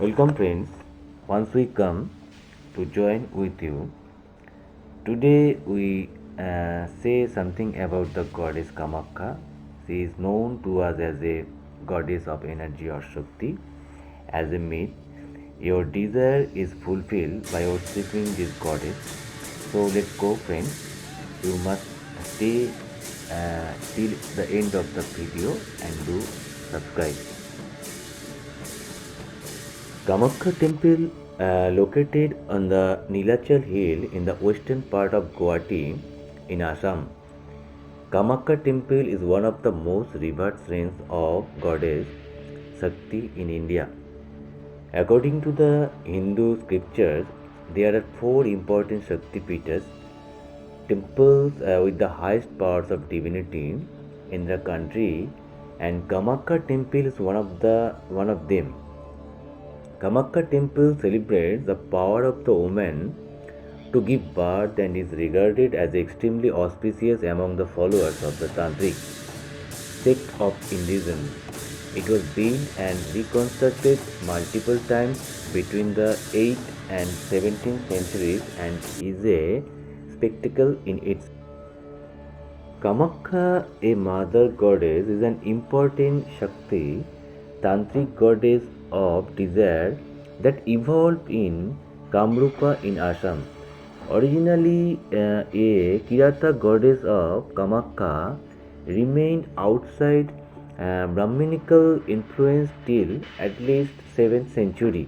Welcome friends, once we come to join with you. Today we say something about the goddess Kamakhya. She is known to us as a goddess of energy or Shakti. As a myth, your desire is fulfilled by worshipping this goddess. So let's go friends. You must stay till the end of the video and do subscribe. Kamakhya Temple, located on the Nilachal hill in the western part of Guwahati in Assam. Kamakhya Temple is one of the most revered shrines of goddess Shakti in India. According to the Hindu scriptures, there are four important Shakti Peethas, temples with the highest powers of divinity in the country, and Kamakhya Temple is one of them. Kamakhya Temple celebrates the power of the woman to give birth and is regarded as extremely auspicious among the followers of the Tantric sect of Hinduism. It was built and reconstructed multiple times between the 8th and 17th centuries and is a spectacle in its. Kamakhya, a mother goddess, is an important Shakti, tantric goddess of desire that evolved in Kamrupa in Assam. Originally a Kirata goddess of Kamakhya, remained outside Brahminical influence till at least 7th century.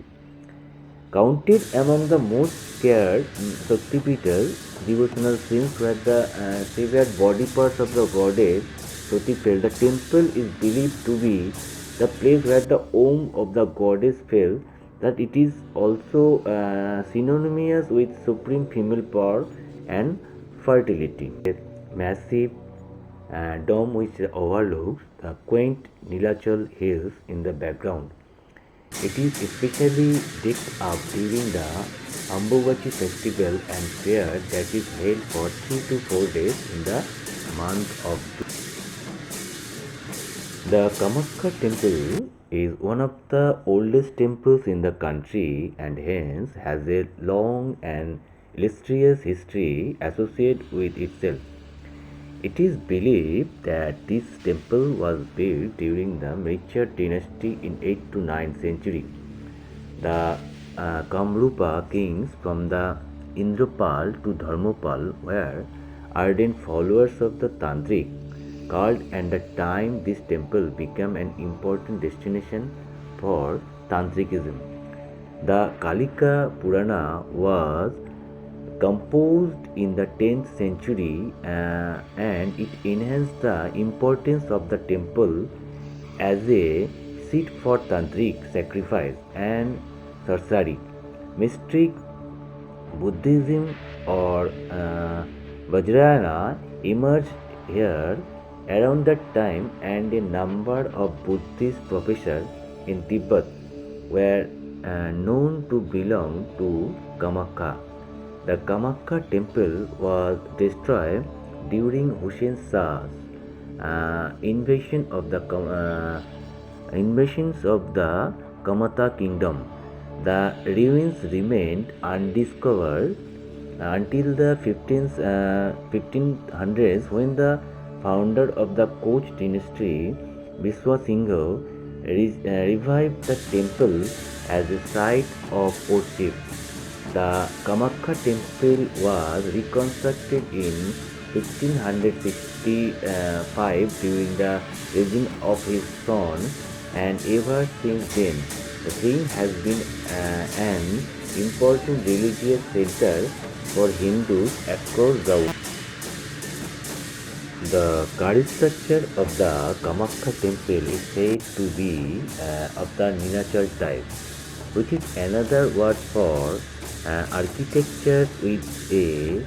Counted among the most scared Shaktipeethas, devotional scenes where the severed body parts of the goddess Shakti fell. The temple is believed to be the place where the womb of the goddess fell, that it is also synonymous with supreme female power and fertility. A massive dome which overlooks the quaint Nilachal hills in the background. It is especially decked up during the Ambuvachi festival and fair that is held for 3 to 4 days in the month of June. The Kamakhya temple is one of the oldest temples in the country and hence has a long and illustrious history associated with itself. It is believed that this temple was built during the Mricha dynasty in 8th to 9th century. The Kamrupa kings from the Indrapal to Dharmapal were ardent followers of the Tantric cult, and at the time this temple became an important destination for Tantricism. The Kalika Purana was composed in the 10th century and it enhanced the importance of the temple as a seat for tantric sacrifice and sorcery. Mystic Buddhism or Vajrayana emerged here around that time, and a number of Buddhist professors in Tibet were known to belong to Kamakhya. The Kamakhya temple was destroyed during Hussein Shah's invasions of the Kamatha kingdom. The ruins remained undiscovered until the 1500s, when the founder of the Koch dynasty, Vishwa Singha, revived the temple as a site of worship. The Kamakhya temple was reconstructed in 1565 during the reign of his son, and ever since then the shrine has been an important religious center for Hindus across the world. The card structure of the Kamakhya temple is said to be of the nilachal type, which is another word for architecture with a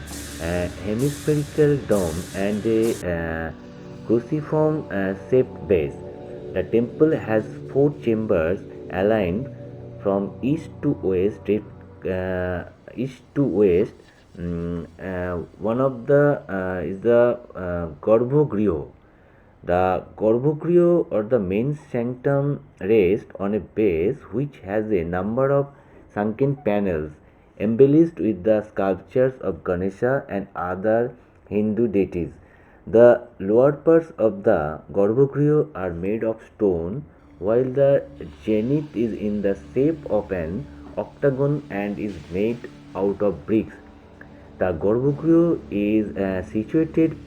hemispherical dome and a cruciform shaped base. The temple has 4 chambers aligned from east to west. One of the is the Garbhagriha, The Garbhagriha or the main sanctum rests on a base which has a number of sunken panels embellished with the sculptures of Ganesha and other Hindu deities. The lower parts of the Garbhagriha are made of stone, while the zenith is in the shape of an octagon and is made out of bricks. The Garbhagriha is situated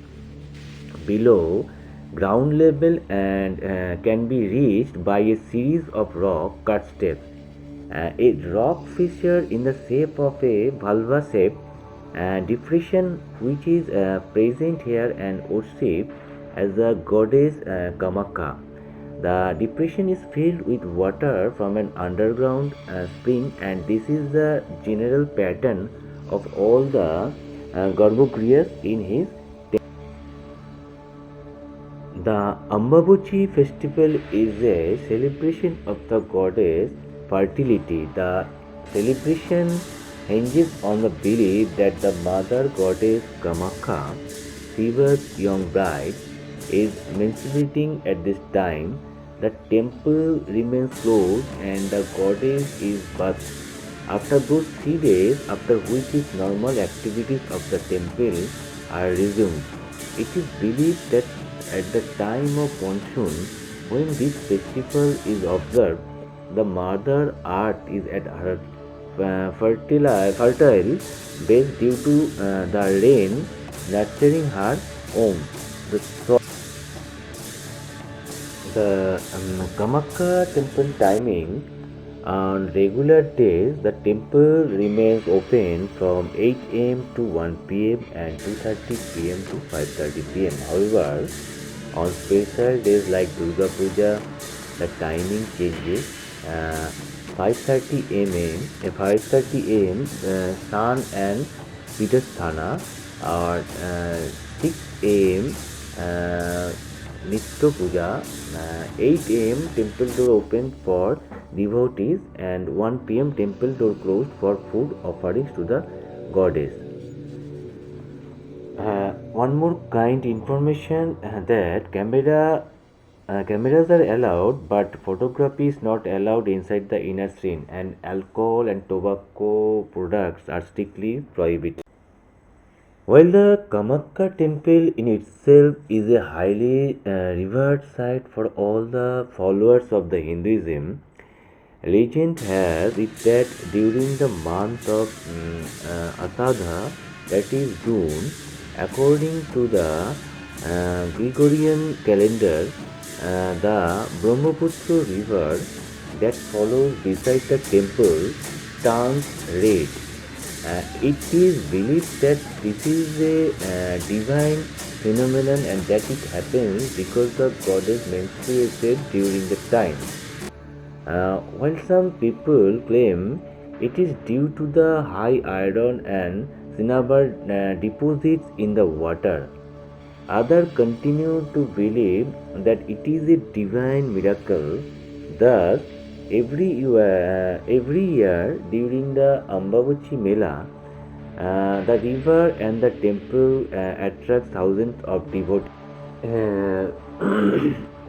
below ground level and can be reached by a series of rock cut steps. A rock fissure in the shape of a vulva shape depression which is present here and worshipped as the goddess Kamakhya. The depression is filled with water from an underground spring, and this is the general pattern of all the Garbhagrihas in his. The Ambabuchi festival is a celebration of the goddess fertility. The celebration hinges on the belief that the mother goddess Kamakhya, Shiva's young bride, is menstruating at this time. The temple remains closed and the goddess is bathed. After those 3 days, after which its normal activities of the temple are resumed. It is believed that at the time of monsoon, when this festival is observed, the Mother Earth is at her fertile base due to the rain nurturing her womb. The, Kamakhya temple timing. On regular days, the temple remains open from 8 a.m. to 1 p.m. and 2:30 p.m. to 5:30 p.m. However, on special days like Durga Puja, the timing changes. 5:30 a.m. 5:30 a.m. Sun and Pidasthana, or 6 a.m. Nitya Puja, 8 a.m. temple door open for devotees and 1 p.m. temple door closed for food offerings to the goddess. One more kind information that cameras are allowed, but photography is not allowed inside the inner scene, and alcohol and tobacco products are strictly prohibited. While the Kamakhya temple in itself is a highly revered site for all the followers of the Hinduism, legend has it that during the month of Asadha, that is June, according to the Gregorian calendar, the Brahmaputra river that follows beside the temple turns red. It is believed that this is a divine phenomenon and that it happens because the goddess menstruated during the time. While some people claim it is due to the high iron and cinnabar deposits in the water, others continue to believe that it is a divine miracle. Thus, every year during the Ambabuchi Mela, the river and the temple attract thousands of devotees. Uh,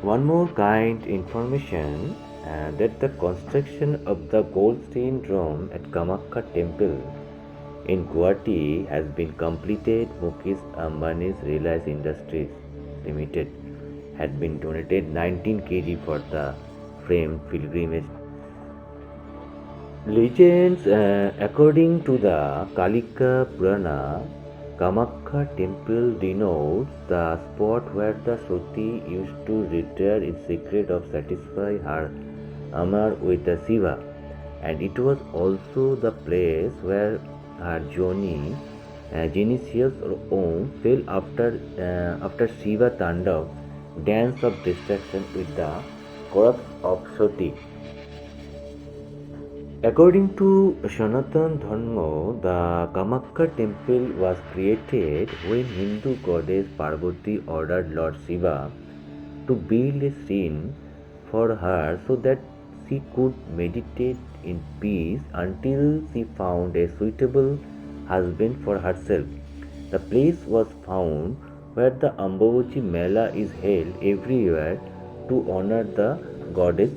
One more kind information that the construction of the Goldstein Dome at Kamakhya Temple in Guwahati has been completed. Mukesh Ambani's Reliance Industries Limited had been donated 19 kg for the framed pilgrimage. Legends, according to the Kalika Purana, Kamakhya temple denotes the spot where the Shakti used to retire in secret of satisfy her Amar with the Shiva, and it was also the place where her Joni, Genesius or Om, fell after Shiva Tandav, dance of destruction with the corpse of Shakti. According to Sanatana Dharma, the Kamakhya temple was created when Hindu goddess Parvati ordered Lord Shiva to build a shrine for her so that she could meditate in peace until she found a suitable husband for herself. The place was found where the Ambabuchi Mela is held every year to honor the goddess.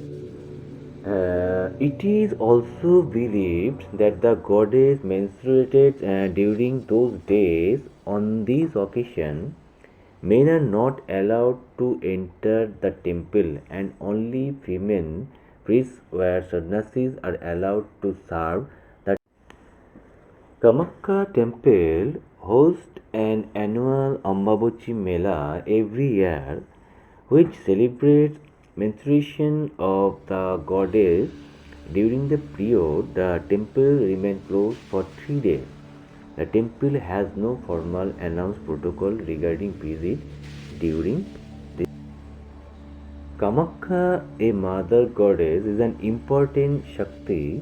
It is also believed that the goddess menstruated during those days. On these occasions, men are not allowed to enter the temple, and only female priests where sannyasis are allowed to serve the Kamakhya Temple hosts an annual Ambabuchi Mela every year, which celebrates menstruation of the goddess. During the period, the temple remains closed for 3 days. The temple has no formal announced protocol regarding visit during this. Kamakhya, a mother goddess, is an important Shakti,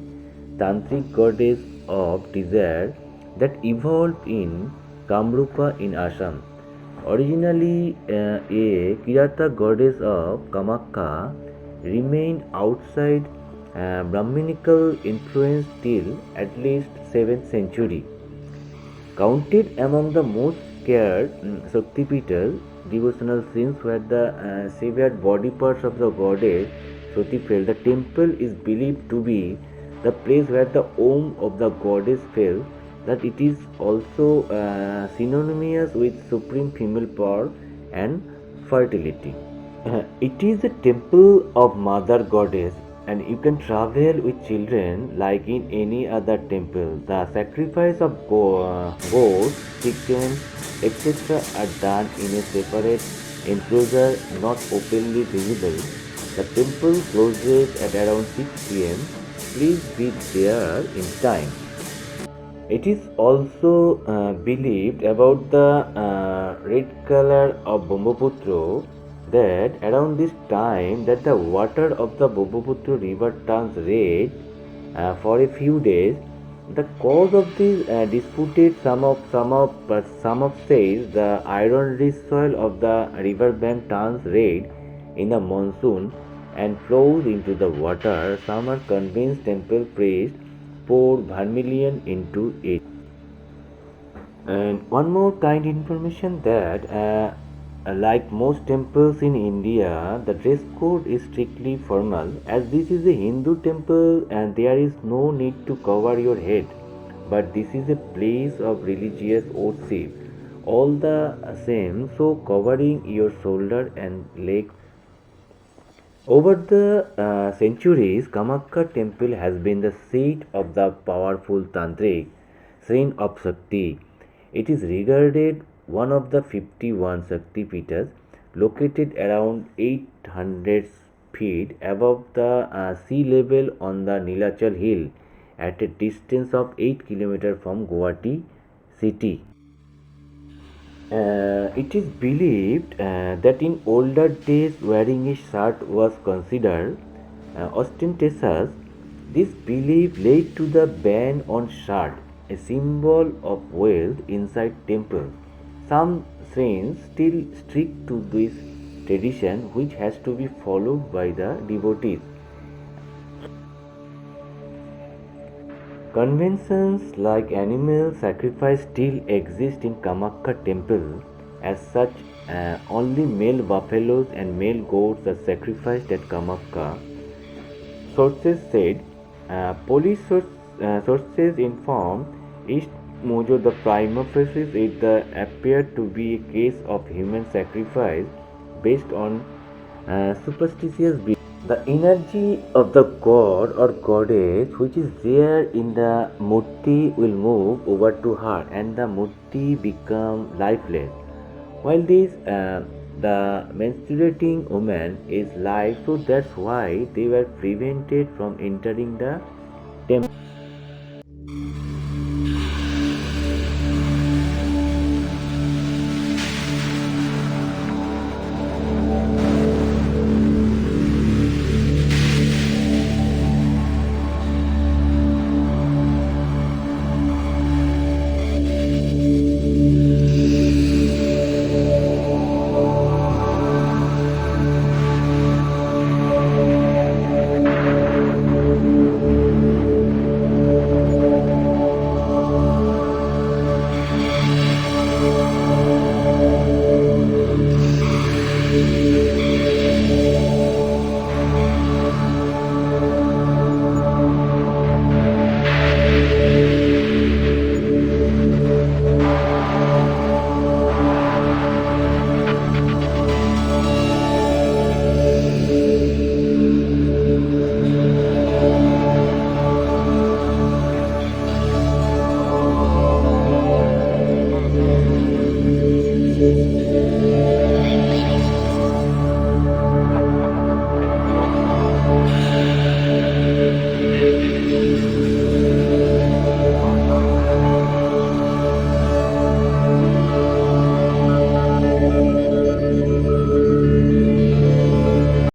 tantric goddess of desire that evolved in Kamrupa in Assam. Originally a Kirata goddess of Kamakhya, remained outside Brahminical influence till at least 7th century. Counted among the most scared Shaktipitas, devotional scenes where the severed body parts of the goddess Shakti fell, the temple is believed to be the place where the womb of the goddess fell, that it is also synonymous with supreme female power and fertility. It is a temple of mother goddess, and you can travel with children like in any other temple. The sacrifice of goats, chicken, etc. are done in a separate enclosure, not openly visible. The temple closes at around 6 p.m. Please be there in time. It is also believed about the red color of Brahmaputra, that around this time that the water of the Brahmaputra river turns red for a few days. The cause of this disputed. Some of says the iron-rich soil of the river bank turns red in the monsoon and flows into the water. Some are convinced temple priests pour vermilion into it. And one more kind information that like most temples in India, the dress code is strictly formal. As this is a Hindu temple and there is no need to cover your head, but this is a place of religious worship. All the same, so covering your shoulder and legs. Over the centuries, Kamakhya temple has been the seat of the powerful tantric shrine of Shakti. It is regarded one of the 51 Shakti Pitas, located around 800 feet above the sea level on the Nilachal hill, at a distance of 8 kilometers from Guwahati city. It is believed that in older days wearing a shirt was considered ostentatious. This belief led to the ban on shirt, a symbol of wealth inside temples. Some shrines still stick to this tradition, which has to be followed by the devotees. Conventions like animal sacrifice still exist in Kamakhya temple. As such, only male buffaloes and male goats are sacrificed at Kamakhya. Sources said, sources inform East Mojo the prima facie it appeared to be a case of human sacrifice based on superstitious belief. The energy of the god or goddess which is there in the murti will move over to her and the murti become lifeless. While the menstruating woman is live, so that's why they were prevented from entering the